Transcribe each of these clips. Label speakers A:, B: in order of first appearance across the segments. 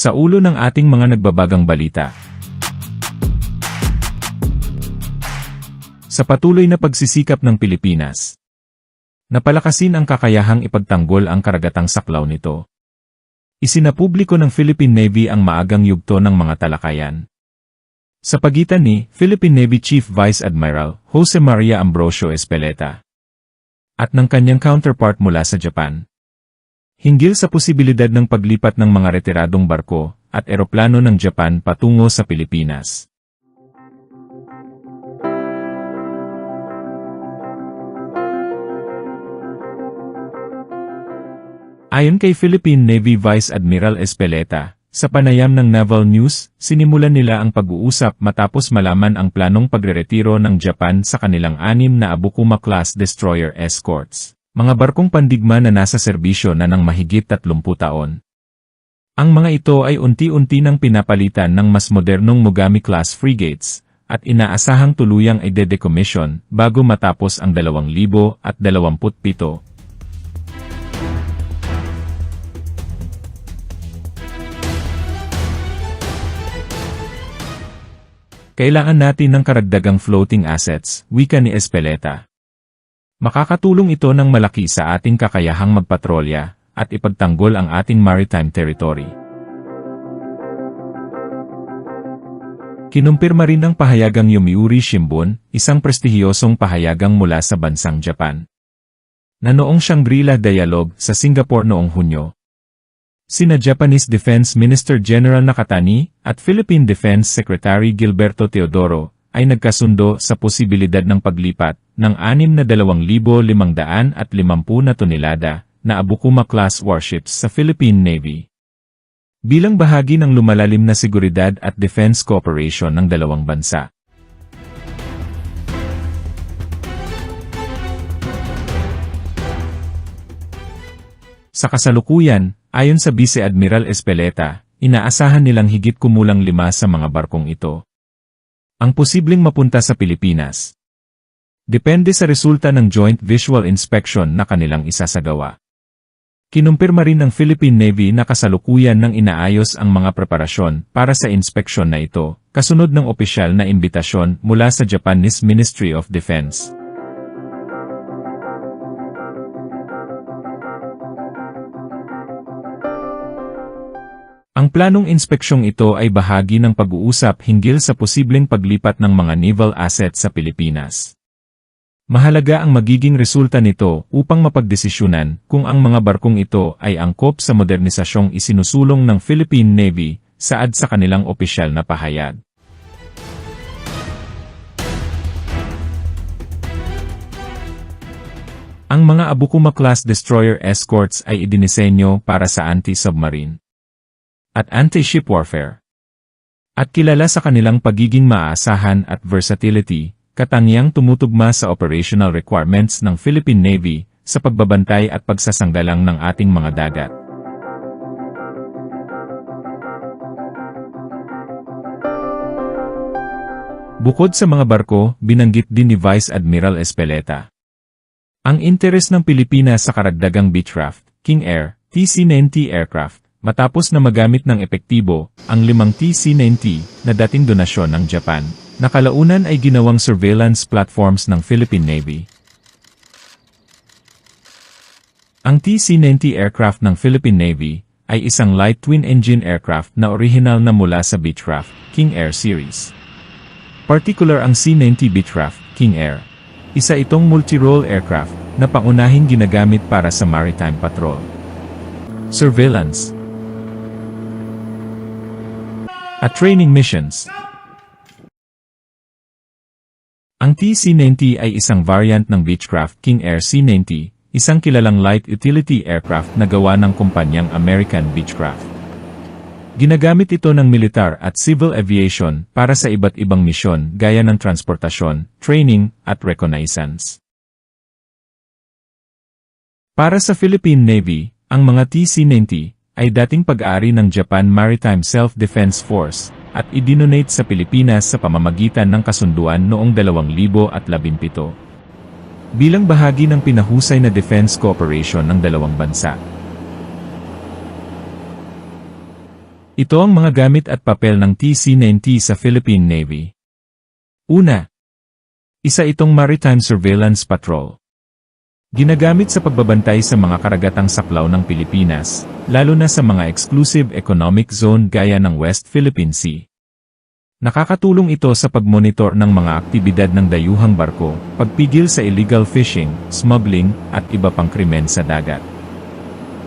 A: Sa ulo ng ating mga nagbabagang balita. Sa patuloy na pagsisikap ng Pilipinas, napalakasin ang kakayahang ipagtanggol ang karagatang saklaw nito. Isinapubliko ng Philippine Navy ang maagang yugto ng mga talakayan. Sa pagitan ni Philippine Navy Chief Vice Admiral Jose Maria Ambrosio Espeleta at ng kanyang counterpart mula sa Japan. Hinggil sa posibilidad ng paglipat ng mga retiradong barko at eroplano ng Japan patungo sa Pilipinas. Ayon kay Philippine Navy Vice Admiral Espeleta, sa panayam ng Naval News, sinimulan nila ang pag-uusap matapos malaman ang planong pagreretiro ng Japan sa kanilang 6 na Abukuma-class destroyer escorts, mga barkong pandigma na nasa serbisyo na ng mahigit 30 taon. Ang mga ito ay unti-unti nang pinapalitan ng mas modernong Mogami-class frigates, at inaasahang tuluyang i-decommission bago matapos ang 2027. Kailangan natin ng karagdagang floating assets, wika ni Espeleta. Makakatulong ito ng malaki sa ating kakayahang magpatrolya at ipagtanggol ang ating maritime territory. Kinumpirma rin ng pahayagang Yomiuri Shimbun, isang prestihiyosong pahayagang mula sa bansang Japan, na noong Shangri-La Dialogue sa Singapore noong Hunyo, sina Japanese Defense Minister General Nakatani at Philippine Defense Secretary Gilberto Teodoro ay nagkasundo sa posibilidad ng paglipat ng 6 na 2,550 na tonelada na Abukuma-class warships sa Philippine Navy. Bilang bahagi ng lumalalim na seguridad at defense cooperation ng dalawang bansa. Sa kasalukuyan, ayon sa Vice Admiral Espeleta, inaasahan nilang higit kumulang 5 sa mga barkong ito ang posibleng mapunta sa Pilipinas. Depende sa resulta ng joint visual inspection na kanilang isasagawa. Kinumpirma rin ng Philippine Navy na kasalukuyan nang inaayos ang mga preparasyon para sa inspeksyon na ito, kasunod ng opisyal na imbitasyon mula sa Japanese Ministry of Defense. Ang planong inspeksyong ito ay bahagi ng pag-uusap hinggil sa posibleng paglipat ng mga naval assets sa Pilipinas. Mahalaga ang magiging resulta nito upang mapagdesisyunan kung ang mga barkong ito ay angkop sa modernisasyong isinusulong ng Philippine Navy, saad sa kanilang opisyal na pahayag. Ang mga Abukuma-class destroyer escorts ay idinisenyo para sa anti-submarine at anti-ship warfare. At kilala sa kanilang pagiging maaasahan at versatility, katangiang tumutugma sa operational requirements ng Philippine Navy sa pagbabantay at pagsasanggalang ng ating mga dagat. Bukod sa mga barko, binanggit din ni Vice Admiral Espeleta ang interes ng Pilipinas sa karagdagang Beechcraft, King Air, TC-90 aircraft, matapos na magamit ng epektibo ang 5 TC-90 na dating donasyon ng Japan, na kalaunan ay ginawang surveillance platforms ng Philippine Navy. Ang TC-90 aircraft ng Philippine Navy ay isang light twin-engine aircraft na orihinal na mula sa Beechcraft, King Air series. Particular ang C-90 Beechcraft, King Air. Isa itong multi-role aircraft na pangunahing ginagamit para sa maritime patrol, surveillance, at training missions. Ang TC-90 ay isang variant ng Beechcraft King Air C-90, isang kilalang light utility aircraft na gawa ng kumpanyang American Beechcraft. Ginagamit ito ng militar at civil aviation para sa iba't ibang misyon gaya ng transportasyon, training, at reconnaissance. Para sa Philippine Navy, ang mga TC-90 ay dating pag-aari ng Japan Maritime Self-Defense Force at idinonate sa Pilipinas sa pamamagitan ng kasunduan noong 2017. Bilang bahagi ng pinahusay na defense cooperation ng dalawang bansa. Ito ang mga gamit at papel ng TC-90 sa Philippine Navy. Una, isa itong Maritime Surveillance Patrol. Ginagamit sa pagbabantay sa mga karagatang saklaw ng Pilipinas, lalo na sa mga exclusive economic zone gaya ng West Philippine Sea. Nakakatulong ito sa pagmonitor ng mga aktibidad ng dayuhang barko, pagpigil sa illegal fishing, smuggling, at iba pang krimen sa dagat.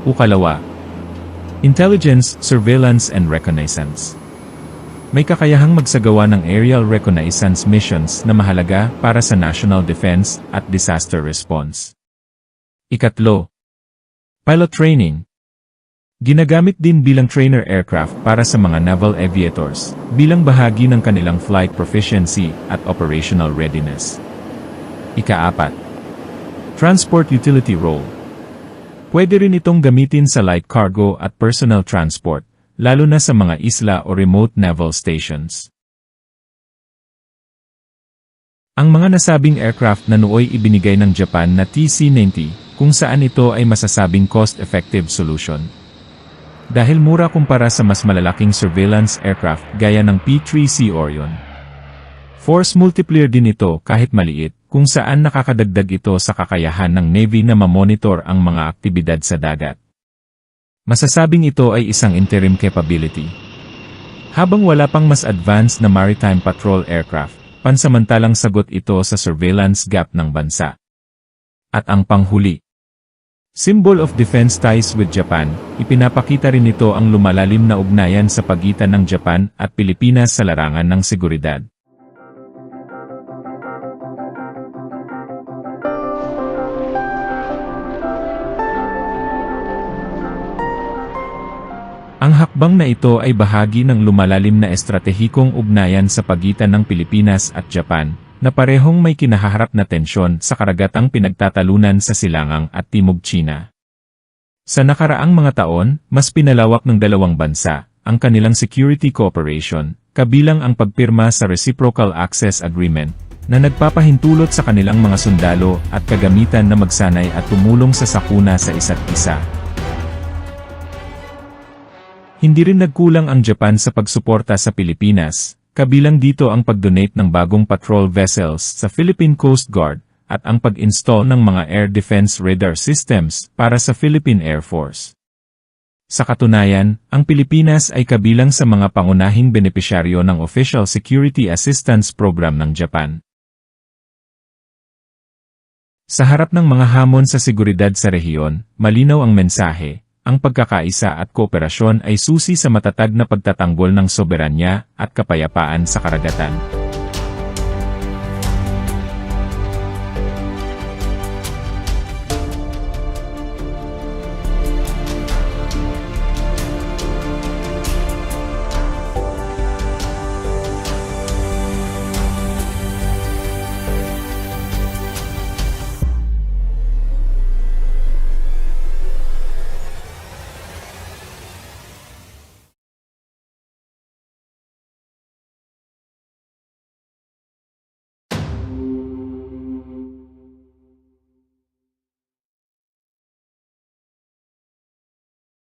A: Ukalawa, Intelligence, Surveillance and Reconnaissance. May kakayahang magsagawa ng aerial reconnaissance missions na mahalaga para sa national defense at disaster response. Ikatlo, Pilot Training. Ginagamit din bilang trainer aircraft para sa mga naval aviators, bilang bahagi ng kanilang flight proficiency at operational readiness. Ika-4, Transport Utility Role. Pwede rin itong gamitin sa light cargo at personal transport, lalo na sa mga isla o remote naval stations. Ang mga nasabing aircraft na nooy ibinigay ng Japan na TC-90, kung saan ito ay masasabing cost-effective solution. Dahil mura kumpara sa mas malalaking surveillance aircraft gaya ng P-3 Sea Orion. Force multiplier din ito kahit maliit, kung saan nakakadagdag ito sa kakayahan ng Navy na mamonitor ang mga aktibidad sa dagat. Masasabing ito ay isang interim capability. Habang wala pang mas advanced na maritime patrol aircraft, pansamantalang sagot ito sa surveillance gap ng bansa. At ang panghuli, symbol of defense ties with Japan, ipinapakita rin ito ang lumalalim na ugnayan sa pagitan ng Japan at Pilipinas sa larangan ng seguridad. Ang hakbang na ito ay bahagi ng lumalalim na estratehikong ugnayan sa pagitan ng Pilipinas at Japan, na parehong may kinahaharap na tensyon sa karagatang pinagtatalunan sa Silangang at Timog China. Sa nakaraang mga taon, mas pinalawak ng dalawang bansa ang kanilang security cooperation, kabilang ang pagpirma sa Reciprocal Access Agreement, na nagpapahintulot sa kanilang mga sundalo at kagamitan na magsanay at tumulong sa sakuna sa isa't isa. Hindi rin nagkulang ang Japan sa pagsuporta sa Pilipinas, kabilang dito ang pag-donate ng bagong patrol vessels sa Philippine Coast Guard at ang pag-install ng mga air defense radar systems para sa Philippine Air Force. Sa katunayan, ang Pilipinas ay kabilang sa mga pangunahing benepisyaryo ng Official Security Assistance Program ng Japan. Sa harap ng mga hamon sa seguridad sa rehiyon, malinaw ang mensahe. Ang pagkakaisa at kooperasyon ay susi sa matatag na pagtatanggol ng soberanya at kapayapaan sa karagatan.